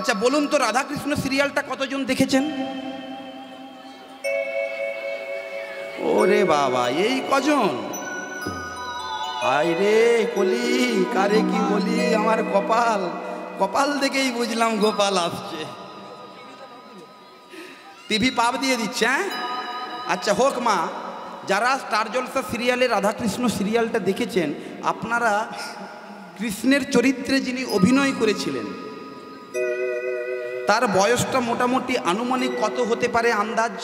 আচ্ছা বলুন তো, রাধাকৃষ্ণ সিরিয়ালটা কতজন দেখেছেন? ওরে বাবা, এই কজন? হায় রে কলি, কারে কি বলি, আমার কপাল কপাল দেখেই বুঝলাম গোপাল আসছে। টিভি পাপ দিয়ে দিচ্ছে। হ্যাঁ আচ্ছা হোক মা, যারা স্টার জলসা সিরিয়ালে রাধাকৃষ্ণ সিরিয়ালটা দেখেছেন, আপনারা কৃষ্ণের চরিত্রে যিনি অভিনয় করেছিলেন তার বয়সটা মোটামুটি আনুমানিক কত হতে পারে আন্দাজ?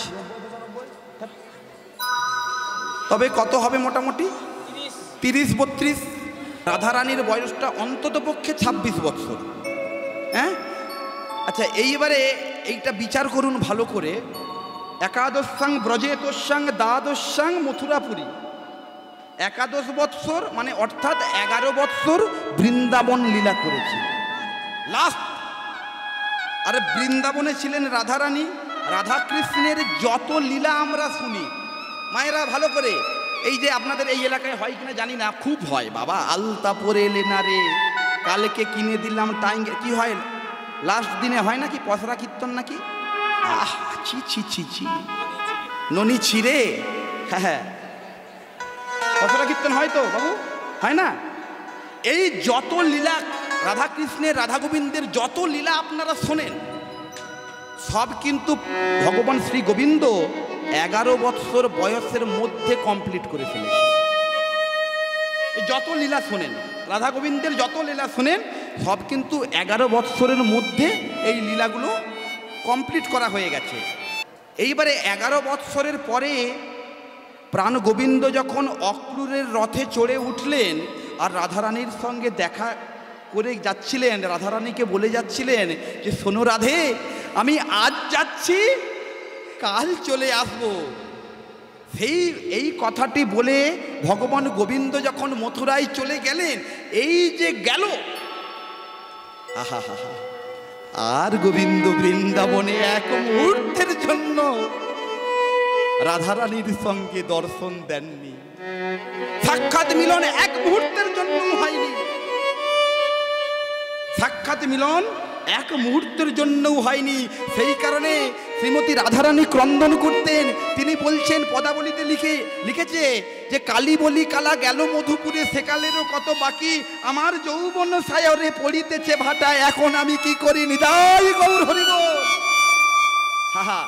তবে কত হবে মোটামুটি? 30-32। রাধারানীর বয়সটা অন্তত পক্ষে 26 বছর। হ্যাঁ আচ্ছা এইবারে এইটা বিচার করুন ভালো করে। একাদশাং ব্রজেতস্যাং দ্বাদশাং মথুরাপুরী, 11 বৎসর মানে অর্থাৎ 11 বৎসর বৃন্দাবন লীলা করেছে লাস্ট। আরে বৃন্দাবনে ছিলেন রাধারানী। রাধাকৃষ্ণের যত লীলা আমরা শুনি, মায়েরা ভালো করে, এই যে আপনাদের এই এলাকায় হয় কিনা জানি না, খুব হয় বাবা, আলতা পরে লেনা রে, কালকে কিনে দিলাম টাইঙ্গে, কি হয় লাস্ট দিনে হয় নাকি পসরা কীর্তন নাকি? আহ ছি ছি ছি ছি, ননি ছিঁড়ে। হ্যাঁ হ্যাঁ পসরা কীর্তন হয় তো বাবু, হয় না? এই যত লীলা রাধাকৃষ্ণের, রাধা গোবিন্দের যত লীলা আপনারা শোনেন, সব কিন্তু ভগবান শ্রী গোবিন্দ 11 বৎসর বয়সের মধ্যে কমপ্লিট করে ফেলেছে। যত লীলা শোনেন, রাধা গোবিন্দের যত লীলা শোনেন, সব কিন্তু 11 বৎসরের মধ্যে এই লীলাগুলো কমপ্লিট করা হয়ে গেছে। এইবারে 11 বৎসরের পরে প্রাণ গোবিন্দ যখন অক্রূরের রথে চড়ে উঠলেন আর রাধারানীর সঙ্গে দেখা করে যাচ্ছিলেন, রাধারানীকে বলে যাচ্ছিলেন যে শোনো রাধে, আমি আজ যাচ্ছি, কাল চলে আসব। এই কথাটি বলে ভগবান গোবিন্দ যখন মথুরায় চলে গেলেন, এই যে গেল, আহা হা হা, আর গোবিন্দ বৃন্দাবনে এক মুহূর্তের জন্য রাধারানীর সঙ্গে দর্শন দেননি। সাক্ষাৎ মিলন এক মুহূর্তের জন্য হয়নি, সাক্ষাৎ মিলন এক মুহূর্তের জন্যও হয়নি। সেই কারণে শ্রীমতী রাধারানী ক্রন্দন করতেন। তিনি বলছেন, পদাবলীতে লিখেছে যে কালী বলি কালা গেল মধুপুরে, সেকালেরও কত বাকি, আমার যৌবন সায়রে পড়িতেছে ভাটা, এখন আমি কি করি, নিতাই গৌর হরি বল। হা হা,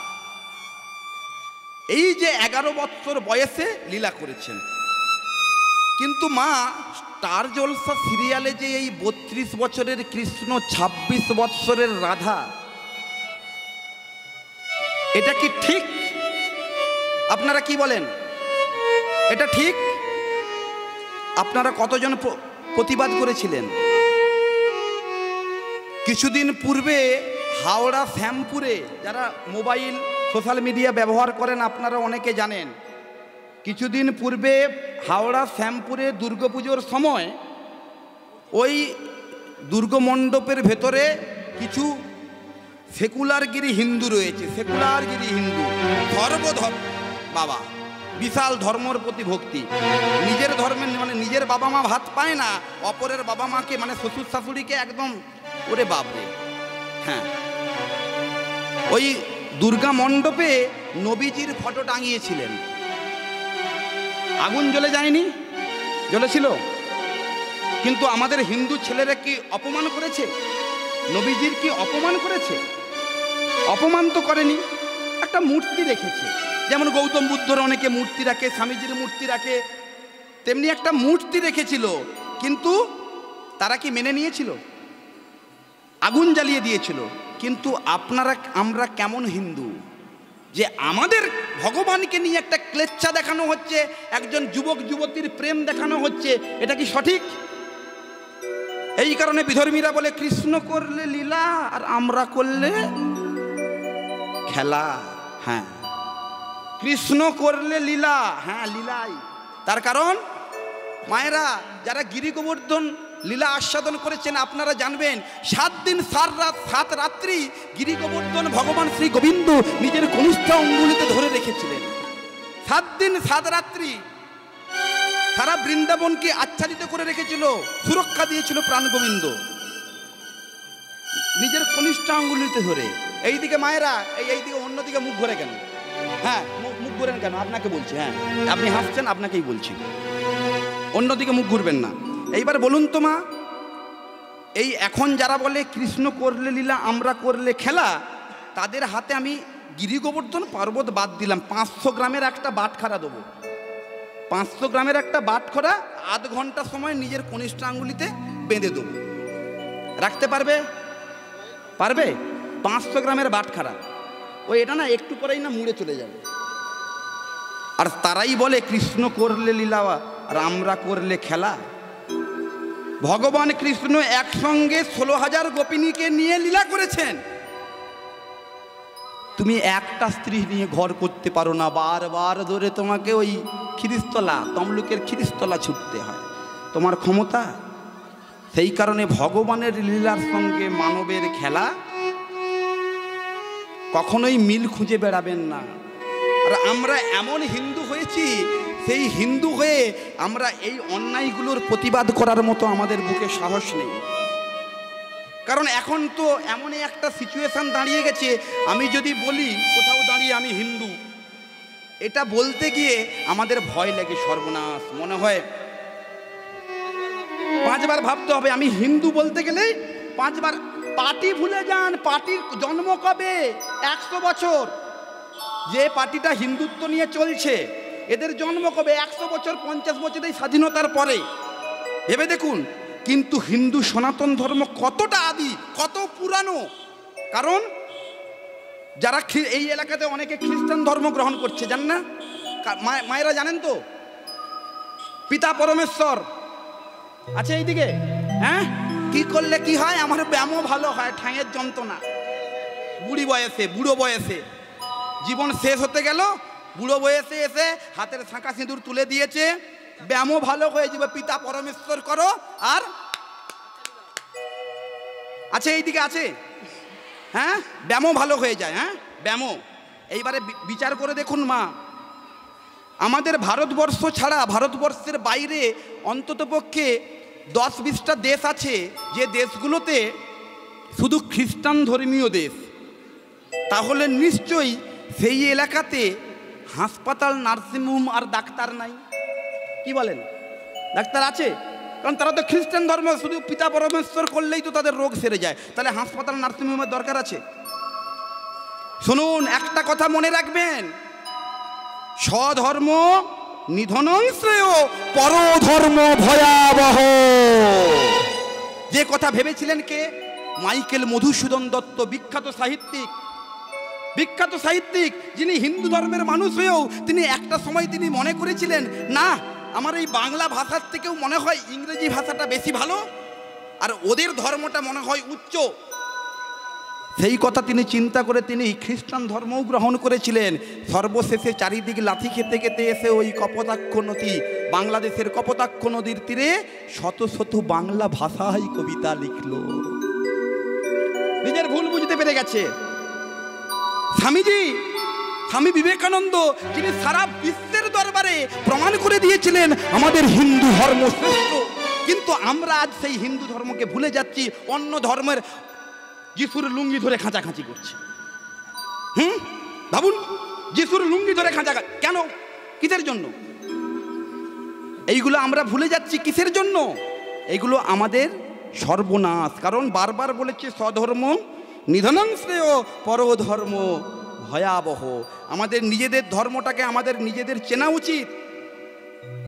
এই যে 11 বৎসর বয়সে লীলা করেছেন। কিন্তু মা, স্টার জলসা সিরিয়ালে যে এই 32 বছরের কৃষ্ণ, 26 বৎসরের রাধা, এটা কি ঠিক? আপনারা কি বলেন, এটা ঠিক? আপনারা কতজন প্রতিবাদ করেছিলেন? কিছুদিন পূর্বে হাওড়া শ্যামপুরে, যারা মোবাইল সোশ্যাল মিডিয়া ব্যবহার করেন আপনারা অনেকে জানেন, কিছুদিন পূর্বে হাওড়া শ্যামপুরে দুর্গাপুজোর সময় ওই দুর্গমণ্ডপের ভেতরে কিছু সেকুলারগিরি হিন্দু রয়েছে, সেকুলারগিরি হিন্দু, ধর্মধর্ম বাবা, বিশাল ধর্মের প্রতি ভক্তি, নিজের ধর্মের মানে নিজের বাবা মা ভাত পায় না, অপরের বাবা মাকে মানে শ্বশুর শাশুড়িকে একদম ওরে বাপরে। হ্যাঁ, ওই দুর্গা মণ্ডপে নবীজির ফটো টাঙিয়েছিলেন, আগুন জ্বলে যায়নি, জ্বলেছিল। কিন্তু আমাদের হিন্দু ছেলেরা কি অপমান করেছে? নবীজির কি অপমান করেছে? অপমান তো করেনি। একটা মূর্তি রেখেছে, যেমন গৌতম বুদ্ধর অনেকে মূর্তি রাখে, স্বামীজির মূর্তি রাখে, তেমনি একটা মূর্তি রেখেছিল। কিন্তু তারা কি মেনে নিয়েছিল? আগুন জ্বালিয়ে দিয়েছিল। কিন্তু আমরা কেমন হিন্দু যে আমাদের ভগবানকে নিয়ে একটা ক্লেচ্ছা দেখানো হচ্ছে, একজন যুবক যুবতীর প্রেম দেখানো হচ্ছে, এটা কি সঠিক? এই কারণে বিধর্মীরা বলে কৃষ্ণ করলে লীলা আর আমরা করলে খেলা। হ্যাঁ, কৃষ্ণ করলে লীলা, হ্যাঁ লীলাই। তার কারণ মায়েরা যারা গিরি গোবর্ধন লীলা আস্বাদন করেছেন আপনারা জানবেন, 7 দিন 7 রাত্রি গিরি গোবর্ধন ভগবান শ্রী গোবিন্দ নিজের কনিষ্ঠ অঙ্গুলিতে ধরে রেখেছিলেন। 7 দিন 7 রাত্রি সারা বৃন্দাবনকে আচ্ছাদিত করে রেখেছিল, সুরক্ষা দিয়েছিল প্রাণ গোবিন্দ। নিজের কনিষ্ঠ আঙ্গুলিতে ধরে। এইদিকে মায়েরা এইদিকে অন্যদিকে মুখ ঘোরে কেন? হ্যাঁ, মুখ ঘোরেন কেন? আপনাকে বলছি। হ্যাঁ, আপনি হাসছেন, আপনাকেই বলছি, অন্যদিকে মুখ ঘুরবেন না। এইবার বলুন তো মা, এই এখন যারা বলে কৃষ্ণ করলে লীলা আমরা করলে খেলা, তাদের হাতে আমি গিরি গোবর্ধন পর্বত বাদ দিলাম, 500 গ্রামের একটা বাটখারা দেবো। 500 গ্রামের একটা বাটখারা আধ ঘন্টা সময় নিজের কনিষ্ঠ আঙ্গুলিতে বেঁধে দেবো। রাখতে পারবে? পারবে? 500 গ্রামের বাটখারা, ওই এটা না একটু পরেই না মুড়ে চলে যাবে। আর তারাই বলে কৃষ্ণ করলে লীলা আর আমরা করলে খেলা। ভগবান কৃষ্ণ একসঙ্গে 16,000 গোপিনীকে নিয়ে লীলা করেছেন। তুমি একটা স্ত্রী নিয়ে ঘর করতে পারো না, বারবার ধরে তোমাকে ওই খিরিস্তলা, তমলুকের খিরিস্তলা ছুটতে হয়, তোমার ক্ষমতা? সেই কারণে ভগবানের লীলার সঙ্গে মানবের খেলা কখনোই মিল খুঁজে বেড়াবেন না। আর আমরা এমন হিন্দু হয়েছি, সেই হিন্দু হয়ে আমরা এই অন্যায়গুলোর প্রতিবাদ করার মতো আমাদের বুকে সাহস নেই। কারণ এখন তো এমনই একটা সিচুয়েশন দাঁড়িয়ে গেছে, আমি যদি বলি কোথাও দাঁড়িয়ে আমি হিন্দু, এটা বলতে গিয়ে আমাদের ভয় লাগে, সর্বনাশ মনে হয়। 5 বার ভাবতে হবে। আমি হিন্দু বলতে গেলেই 5 বার। পার্টি ভুলে যান, পার্টির জন্ম কবে? 100 বছর। যে পার্টিটা হিন্দুত্ব নিয়ে চলছে, এদের জন্ম কবে? 100 বছর, 50 বছর এই স্বাধীনতার পরে। ভেবে দেখুন। কিন্তু হিন্দু সনাতন ধর্ম কতটা আদি, কত পুরানো। কারণ যারা এই এলাকাতে অনেকে খ্রিস্টান ধর্ম গ্রহণ করছে, জান না? মায়েরা জানেন তো? পিতা পরমেশ্বর আছে এইদিকে। হ্যাঁ, কি করলে কি হয়? আমার ব্যায়ামও ভালো হয়, ঠাঁইয়ের যন্ত্রণা। বুড়ো বয়সে জীবন শেষ হতে গেল, বুড়ো বয়সে এসে হাতের শাঁখা সিঁদুর তুলে দিয়েছে, ব্যায়ামও ভালো হয়ে যাবে, পিতা পরমেশ্বর করো। আর আছে এইদিকে আছে, হ্যাঁ, ব্যায়ামও ভালো হয়ে যায়। হ্যাঁ, ব্যায়ামও। এইবারে বিচার করে দেখুন মা, আমাদের ভারতবর্ষ ছাড়া ভারতবর্ষের বাইরে অন্ততপক্ষে 10-20টা দেশ আছে, যে দেশগুলোতে শুধু খ্রিস্টান ধর্মীয় দেশ। তাহলে নিশ্চয়ই সেই এলাকাতে হাসপাতাল, নার্সিংহোম আর ডাক্তার নাই। কি বলেন? ডাক্তার আছে, কারণ তারা তো খ্রিস্টান ধর্ম, শুধু পিতা পরমেশ্বর করলেই তো তাদের রোগ সেরে যায়। তাহলে হাসপাতাল, নার্সিংহোমের দরকার আছে? শুনুন, একটা কথা মনে রাখবেন, স্বধর্ম নিধনং শ্রেয়, পরধর্ম ভয়াবহ। যে কথা ভেবেছিলেন কে? মাইকেল মধুসূদন দত্ত, বিখ্যাত সাহিত্যিক, যিনি হিন্দু ধর্মের মানুষ হয়েও তিনি একটা সময় তিনি মনে করেছিলেন, না, আমার এই বাংলা ভাষার থেকেও মনে হয় ইংরেজি ভাষাটা বেশি ভালো, আর ওদের ধর্মটা মনে হয় উচ্চ। সেই কথা তিনি চিন্তা করে তিনি খ্রিস্টান ধর্মও গ্রহণ করেছিলেন। সর্বশেষে চারিদিক লাথি খেতে খেতে এসে ওই কপোতাক্ষ নদী, বাংলাদেশের কপোতাক্ষ নদীর তীরে শত শত বাংলা ভাষায় কবিতা লিখল। নিজের ভুল বুঝতে পেরে গেছে। স্বামী বিবেকানন্দ, যিনি সারা বিশ্বের দরবারে প্রমাণ করে দিয়েছিলেন আমাদের হিন্দু ধর্ম শ্রেষ্ঠ, কিন্তু আমরা আজ সেই হিন্দু ধর্মকে ভুলে যাচ্ছি, অন্য ধর্মের যিশুর লুঙ্গি ধরে খাঁচাখাঁচি করছে। ভাবুন, যিশুর লুঙ্গি ধরে খাঁচাখাঁচি কেন? কিসের জন্য? এইগুলো আমরা ভুলে যাচ্ছি কিসের জন্য? এইগুলো আমাদের সর্বনাশ। কারণ বারবার বলেছে স্বধর্ম নিধনং শ্রেয়, পরধর্ম ভয়াবহ। আমাদের নিজেদের ধর্মটাকে আমাদের নিজেদের চেনা উচিত।